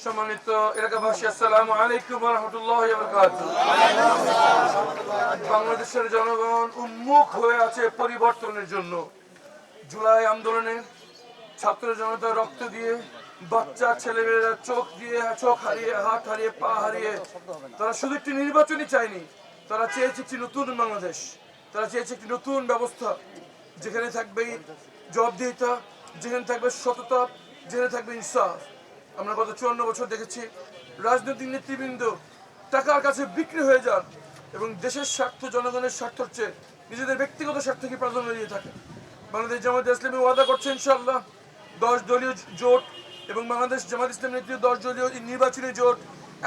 সম্মানিত এলাকাবাসী, আসসালামু আলাইকুম ওয়া রাহমাতুল্লাহি ওয়া বারাকাতুহু। বাংলাদেশের জনগণ উন্মুখ হয়ে আছে পরিবর্তনের জন্য। জুলাই আন্দোলনে ছাত্র জনতা রক্ত দিয়ে, বাচ্চা ছেলেমেয়েরা চোখ হারিয়ে, হাত হারিয়ে, পা হারিয়ে, তারা শুধু একটি নির্বাচনই চায়নি, তারা চেয়েছে একটি নতুন বাংলাদেশ, তারা চেয়েছে একটি নতুন ব্যবস্থা, যেখানে থাকবে জবাবদিহিতা, যেখানে থাকবে সততা, যেখানে থাকবে ইনসাফ। আমরা গত 54 বছর দেখেছি রাজনৈতিক নেতৃবৃন্দ টাকার কাছে বিক্রি হয়ে যান এবং দেশের স্বার্থ, জনগণের স্বার্থের চেয়ে নিজেদের ব্যক্তিগত স্বার্থকে প্রাধান্য দিয়ে থাকে। বাংলাদেশ জামায়াত ইসলামী ওয়াদা করছে ইনশাআল্লাহ 10 দলীয় জোট এবং বাংলাদেশ জামায়াত ইসলামী নেতৃত্বে 10 দলীয় নির্বাচনী জোট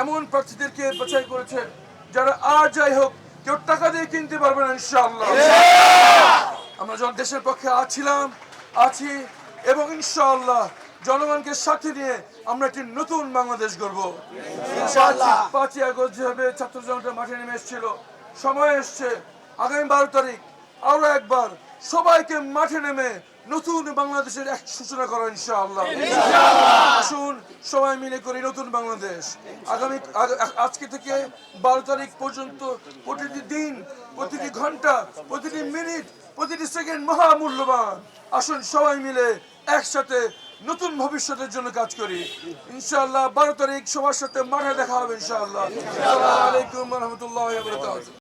এমন প্রার্থীদেরকে বাছাই করেছে যারা আর যাই হোক কেউ টাকা দিয়ে কিনতে পারবে না ইনশাআল্লাহ। আমরা যখন দেশের পক্ষে আছি এবং ইনশাআল্লাহ জনগণকে সাথে নিয়ে আমরা একটি নতুন বাংলাদেশ গড়ব ইনশাআল্লাহ। 5ই আগস্ট যেভাবে ছাত্র জনতা মাঠে নেমে এসেছিল, সময় এসছে আগামী 12 তারিখ আরো একবার সবাইকে মাঠে নেমে নতুন বাংলাদেশের এক সূচনা করা ইনশাআল্লাহ। আসুন সবাই মিলে করি নতুন বাংলাদেশ। আজকে থেকে 12 তারিখ পর্যন্ত প্রতিটি দিন, প্রতিটি ঘন্টা, প্রতিটি মিনিট, প্রতিটি সেকেন্ড মহামূল্যবান। আসুন সবাই মিলে একসাথে নতুন ভবিষ্যতের জন্য কাজ করি ইনশাআল্লাহ। 12 তারিখ সবার সাথে মাঠে দেখা হবে ইনশাআল্লাহ। আসসালামু আলাইকুম ওয়া রাহমাতুল্লাহি ওয়া বারাকাতুহু।